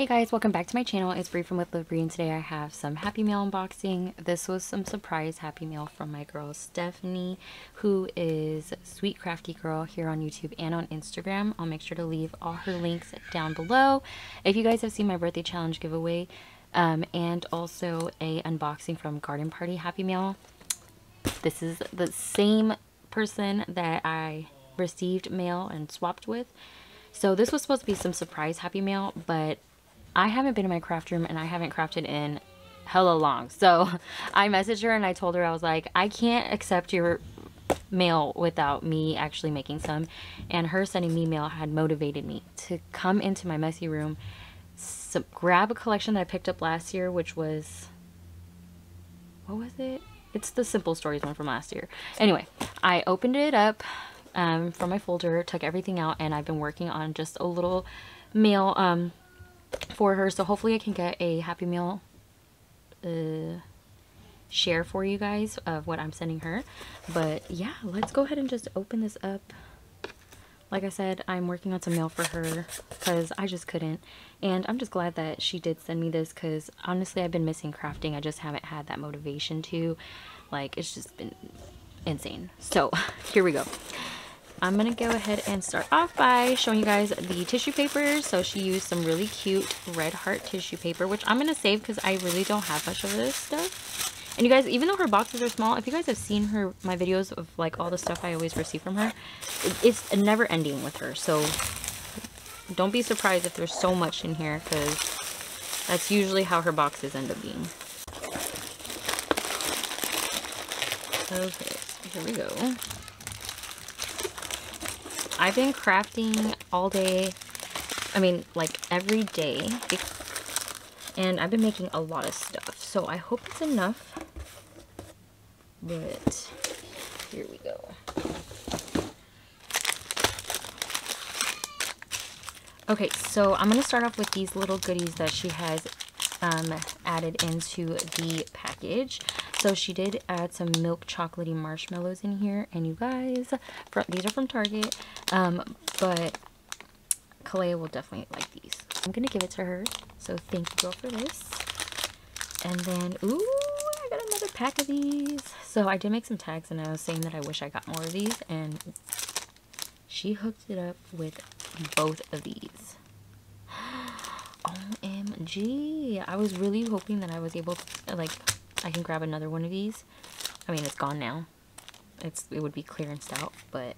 Hey guys, welcome back to my channel. It's Bree from With Bree, and today I have some Happy Mail unboxing. This was some surprise Happy Mail from my girl Stephanie, who is Sweet Crafty Girl here on YouTube and on Instagram. I'll make sure to leave all her links down below. If you guys have seen my birthday challenge giveaway, and also a unboxing from Garden Party Happy Mail, this is the same person that I received mail and swapped with. So this was supposed to be some surprise Happy Mail, but I haven't been in my craft room and I haven't crafted in hella long. So I messaged her and I told her, I was like, I can't accept your mail without me actually making some. And her sending me mail had motivated me to come into my messy room, grab a collection that I picked up last year, which was, what was it? It's the Simple Stories one from last year. Anyway, I opened it up from my folder, took everything out, and I've been working on just a little mail for her. So hopefully I can get a Happy Meal share for you guys of what I'm sending her. But yeah, let's go ahead and just open this up. Like I said, I'm working on some mail for her because I just couldn't. And I'm just glad that she did send me this because honestly I've been missing crafting. I just haven't had that motivation to. Like, it's just been insane. So here we go. I'm going to go ahead and start off by showing you guys the tissue paper. So she used some really cute red heart tissue paper, which I'm going to save because I really don't have much of this stuff. And you guys, even though her boxes are small, if you guys have seen my videos of like all the stuff I always receive from her, it's never ending with her. So don't be surprised if there's so much in here because that's usually how her boxes end up being. Okay, here we go. I've been crafting all day, I mean like every day, and I've been making a lot of stuff, so I hope it's enough, but here we go. Okay, so I'm going to start off with these little goodies that she has added into the package. So she did add some milk chocolatey marshmallows in here, and you guys, these are from Target, but Kalea will definitely like these. I'm gonna give it to her, so thank you girl for this. And then, ooh, I got another pack of these. So I did make some tags, and I was saying that I wish I got more of these, and she hooked it up with both of these. OMG, I was really hoping that I was able to, like, I can grab another one of these. I mean, it's gone now. It would be clearanced out, but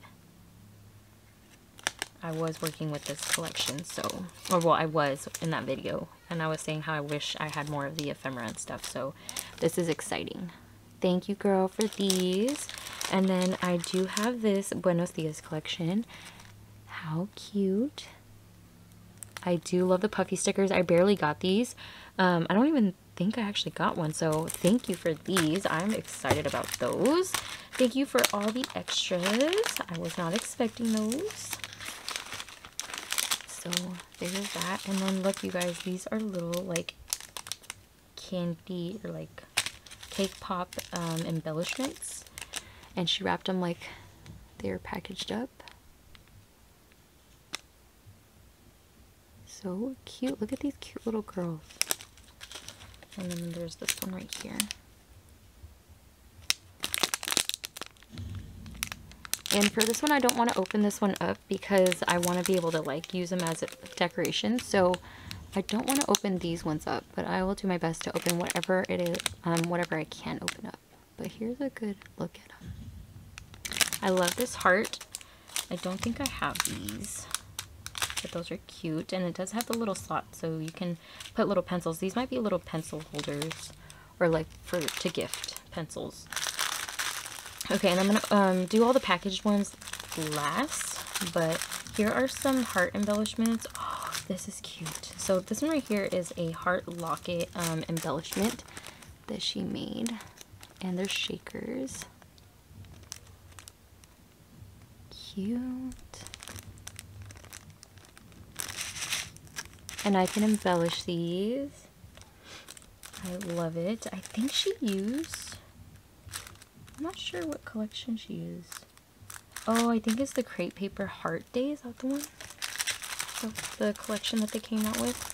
I was working with this collection, so, or well, I was in that video, and I was saying how I wish I had more of the ephemera and stuff, so this is exciting. Thank you, girl, for these. And then I do have this Buenos Dias collection. How cute. I do love the puffy stickers. I barely got these. I don't even think I actually got one, so thank you for these. I'm excited about those. Thank you for all the extras. I was not expecting those. So there's that. And then look, you guys, these are little like candy or like cake pop embellishments, and she wrapped them like they're packaged up. So cute. Look at these cute little girls. And then there's this one right here. And for this one, I don't want to open this one up because I want to be able to like use them as a decoration. So I don't want to open these ones up, but I will do my best to open whatever it is, whatever I can open up. But here's a good look at them. I love this heart. I don't think I have these, but those are cute, and it does have the little slot so you can put little pencils. These might be little pencil holders, or like to gift pencils. Okay, and I'm gonna do all the packaged ones last, but here are some heart embellishments. Oh, this is cute. So this one right here is a heart locket embellishment that she made, and there's shakers. Cute. And I can embellish these. I love it. I think she used, I'm not sure what collection she used. Oh, I think it's the Crepe Paper Heart Day. Is that the one? The collection that they came out with.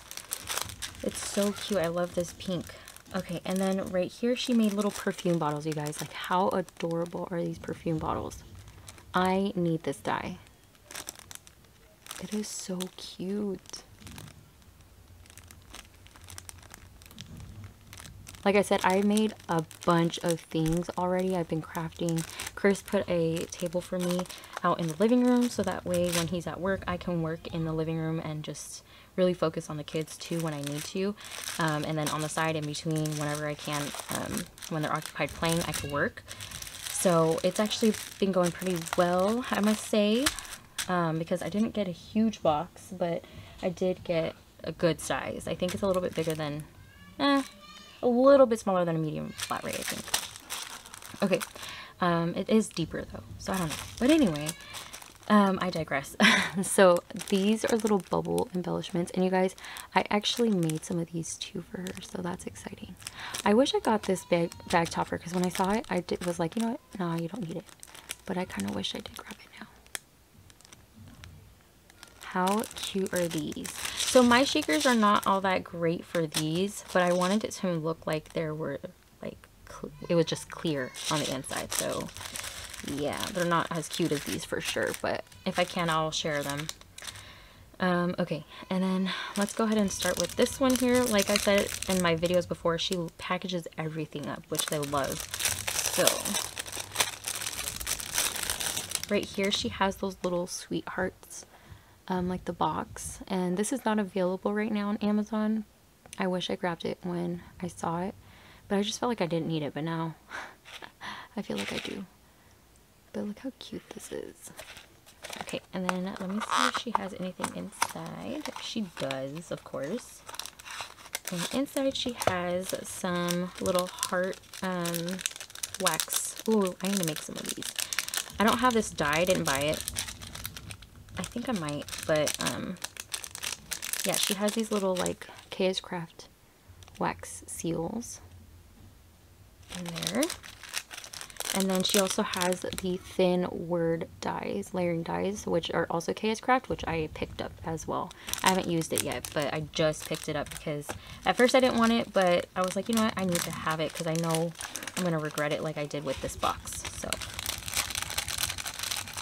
It's so cute. I love this pink. Okay, and then right here she made little perfume bottles, you guys. Like, how adorable are these perfume bottles? I need this die. It is so cute. Like I said, I made a bunch of things already. I've been crafting. Chris put a table for me out in the living room, so that way when he's at work, I can work in the living room and just really focus on the kids too when I need to. And then on the side in between, whenever I can, when they're occupied playing, I can work. So it's actually been going pretty well, I must say, because I didn't get a huge box, but I did get a good size. I think it's a little bit bigger than, a little bit smaller than a medium flat rate, I think. Okay, it is deeper though, so I don't know. But anyway, I digress. So these are little bubble embellishments, and you guys, I actually made some of these too for her, so that's exciting. I wish I got this bag topper, because when I saw it, I was like, you know what, no, you don't need it. But I kind of wish I did grab it now. How cute are these? So my shakers are not all that great for these, but I wanted it to look like there were, like, it was just clear on the inside. So yeah, they're not as cute as these for sure, but if I can, I'll share them. Okay, and then let's go ahead and start with this one here. Like I said in my videos before, she packages everything up, which they love. So right here, she has those little sweethearts. Like the box, and this is not available right now on Amazon. I wish I grabbed it when I saw it, but I just felt like I didn't need it, but now I feel like I do. But look how cute this is. Okay, and then let me see if she has anything inside. She does, of course. And inside she has some little heart wax. Ooh, I need to make some of these. I don't have this die, I didn't buy it. I think I might, but yeah, she has these little like KS Craft wax seals in there. And then she also has the thin word dies, layering dies, which are also KS Craft, which I picked up as well. I haven't used it yet, but I just picked it up because at first I didn't want it, but I was like, you know what, I need to have it because I know I'm going to regret it like I did with this box. So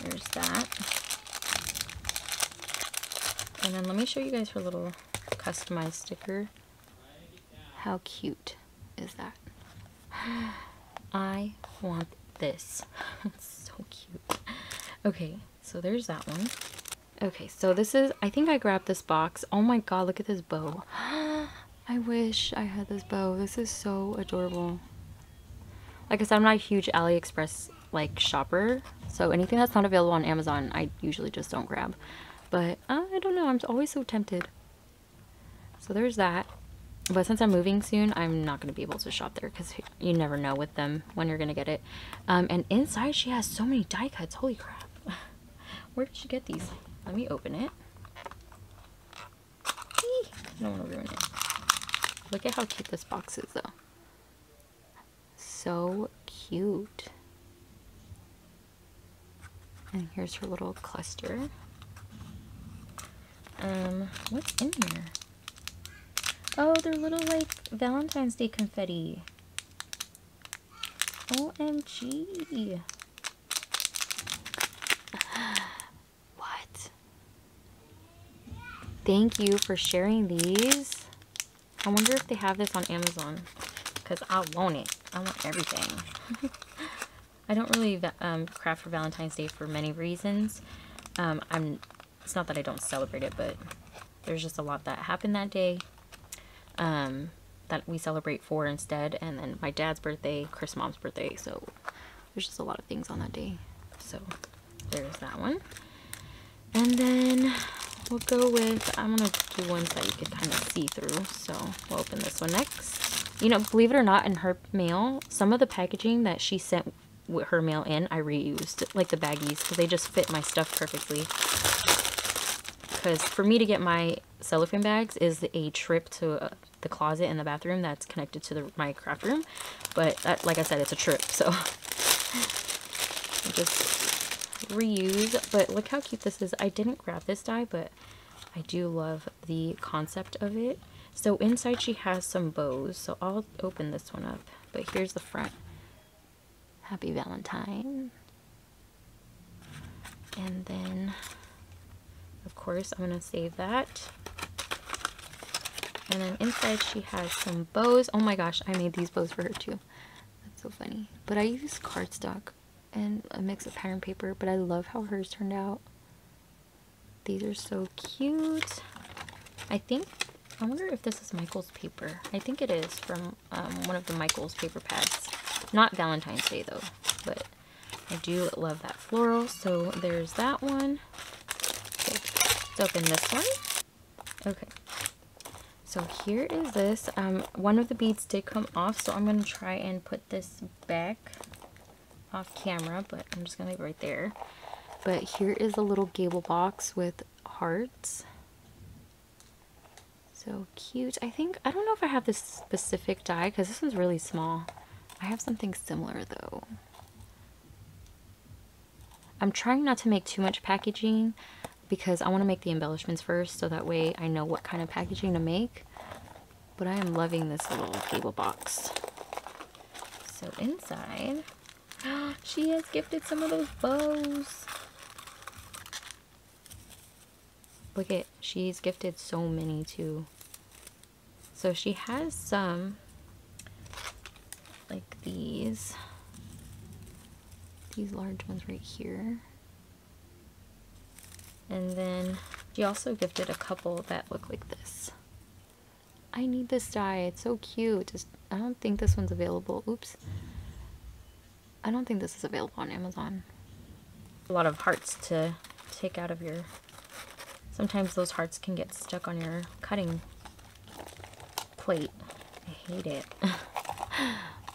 there's that. And then let me show you guys her little customized sticker. How cute is that? I want this. It's so cute. Okay, so there's that one. Okay, so this is, I think I grabbed this box. Oh my god, look at this bow. I wish I had this bow. This is so adorable. Like I said, I'm not a huge AliExpress like shopper, so anything that's not available on Amazon, I usually just don't grab. But I don't know, I'm always so tempted. So there's that. But since I'm moving soon, I'm not going to be able to shop there because you never know with them when you're going to get it. And inside she has so many die cuts. Holy crap. Where did she get these? Let me open it. Eee, I don't want to ruin it. Look at how cute this box is though. So cute. And here's her little cluster. What's in here? Oh, they're little like Valentine's Day confetti. OMG. What? Thank you for sharing these. I wonder if they have this on Amazon, because I want it. I want everything. I don't really craft for Valentine's Day for many reasons. It's not that I don't celebrate it, but there's just a lot that happened that day that we celebrate for instead. And then my dad's birthday, Chris' mom's birthday. So there's just a lot of things on that day. So there's that one. And then we'll go with, I'm going to do ones that you can kind of see through. So we'll open this one next. You know, believe it or not, in her mail, some of the packaging that she sent with her mail in, I reused. Like the baggies, because they just fit my stuff perfectly. Because for me to get my cellophane bags is a trip to the closet in the bathroom that's connected to my craft room. But that, like I said, it's a trip, so I just reuse. But look how cute this is. I didn't grab this die, but I do love the concept of it. So inside she has some bows. So I'll open this one up. But here's the front. Happy Valentine. And then, of course, I'm going to save that. And then inside she has some bows. Oh my gosh, I made these bows for her too. That's so funny. But I used cardstock and a mix of pattern paper, but I love how hers turned out. These are so cute. I wonder if this is Michael's paper. I think it is from one of the Michael's paper pads. Not Valentine's Day though, but I do love that floral. So there's that one. Okay, let's open this one. Okay. So here is this. One of the beads did come off, so I'm going to try and put this back off camera, but I'm just going to leave it right there. But here is a little gable box with hearts. So cute. I don't know if I have this specific die because this one's really small. I have something similar though. I'm trying not to make too much packaging because I want to make the embellishments first so that way I know what kind of packaging to make. But I am loving this little cable box. So inside, she has gifted some of those bows. Look at, she's gifted so many too. So she has some like these large ones right here. And then she also gifted a couple that look like this. I need this die. It's so cute. I don't think this one's available. Oops. I don't think this is available on Amazon. A lot of hearts to take out of your... Sometimes those hearts can get stuck on your cutting plate. I hate it.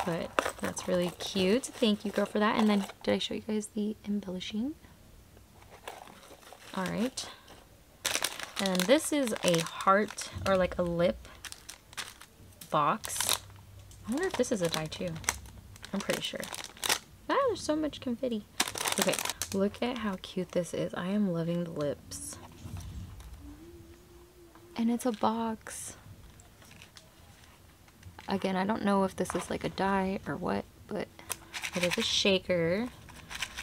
But that's really cute. Thank you, girl, for that. And then, did I show you guys the embellishing? Alright. And this is a heart, or like a lip box. I wonder if this is a die too. I'm pretty sure. Ah, there's so much confetti. Okay, look at how cute this is. I am loving the lips. And it's a box. Again, I don't know if this is like a die or what, but it is a shaker.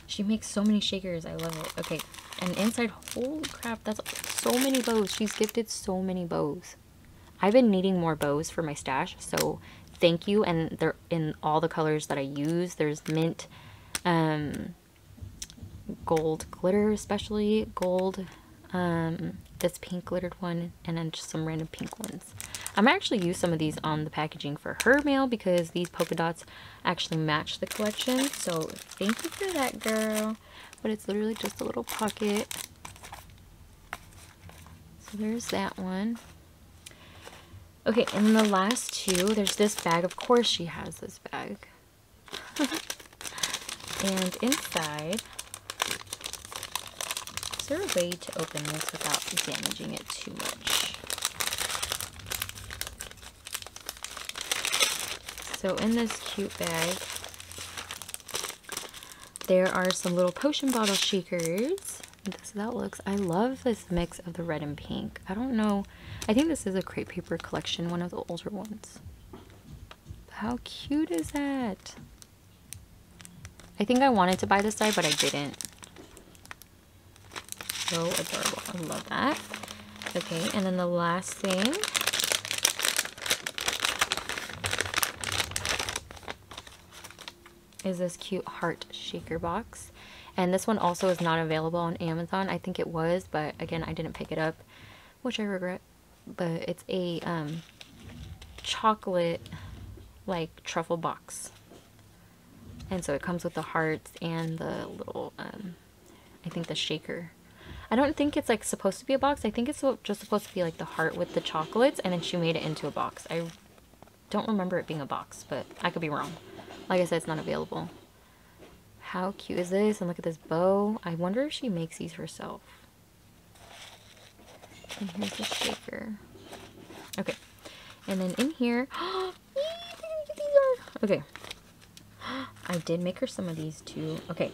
She makes so many shakers. I love it. Okay, and inside, holy crap, that's so many bows. She's gifted so many bows. I've been needing more bows for my stash, so thank you. And they're in all the colors that I use. There's mint, gold glitter, especially gold, this pink glittered one, and then just some random pink ones. I'm actually use some of these on the packaging for her mail because these polka dots actually match the collection. So thank you for that, girl. But it's literally just a little pocket. So there's that one. Okay, and then the last two, there's this bag. Of course she has this bag. And inside, is there a way to open this without damaging it too much? So in this cute bag, there are some little potion bottle shakers. This is how it looks. I love this mix of the red and pink. I don't know. I think this is a crepe paper collection, one of the older ones. How cute is that? I think I wanted to buy this die, but I didn't. So adorable. I love that. Okay, and then the last thing is this cute heart shaker box. And this one also is not available on Amazon. I think it was, but again, I didn't pick it up, which I regret. But it's a chocolate like truffle box. And so it comes with the hearts and the little, I think the shaker. I don't think it's like supposed to be a box. I think it's just supposed to be like the heart with the chocolates, and then she made it into a box. I don't remember it being a box, but I could be wrong. Like I said, it's not available. How cute is this? And look at this bow. I wonder if she makes these herself. And here's the shaker. Okay. And then in here, okay. I did make her some of these too. Okay.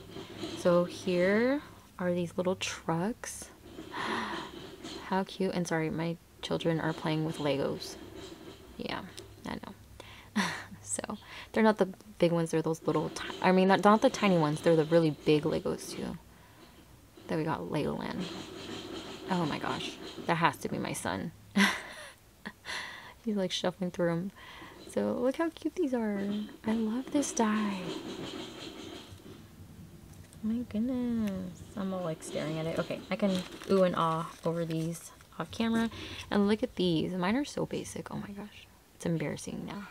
So here are these little trucks. How cute. And sorry, my children are playing with Legos. So they're not the big ones, they're those little, I mean, not the tiny ones, they're the really big Legos too. That we got Legoland. Oh my gosh, that has to be my son. He's like shuffling through them. So look how cute these are. I love this die. My goodness. I'm all like staring at it. Okay, I can ooh and ah over these off camera. And look at these. Mine are so basic. Oh my gosh. It's embarrassing now.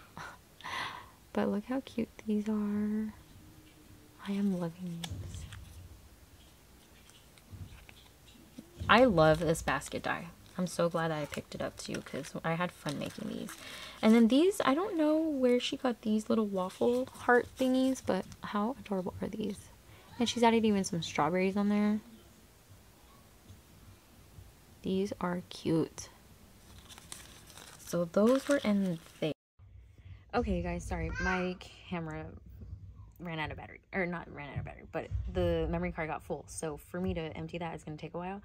But look how cute these are. I am loving these. I love this basket die. I'm so glad that I picked it up too because I had fun making these. And then these, I don't know where she got these little waffle heart thingies, but how adorable are these? And she's added even some strawberries on there. These are cute. So those were in there. Okay guys, sorry, my camera ran out of battery. Or not ran out of battery, but the memory card got full. So for me to empty that is going to take a while.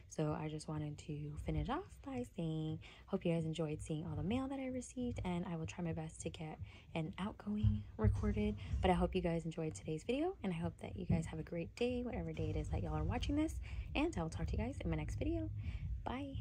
So I just wanted to finish off by saying, hope you guys enjoyed seeing all the mail that I received, and I will try my best to get an outgoing recorded. But I hope you guys enjoyed today's video, and I hope that you guys have a great day, whatever day it is that y'all are watching this, and I will talk to you guys in my next video. Bye.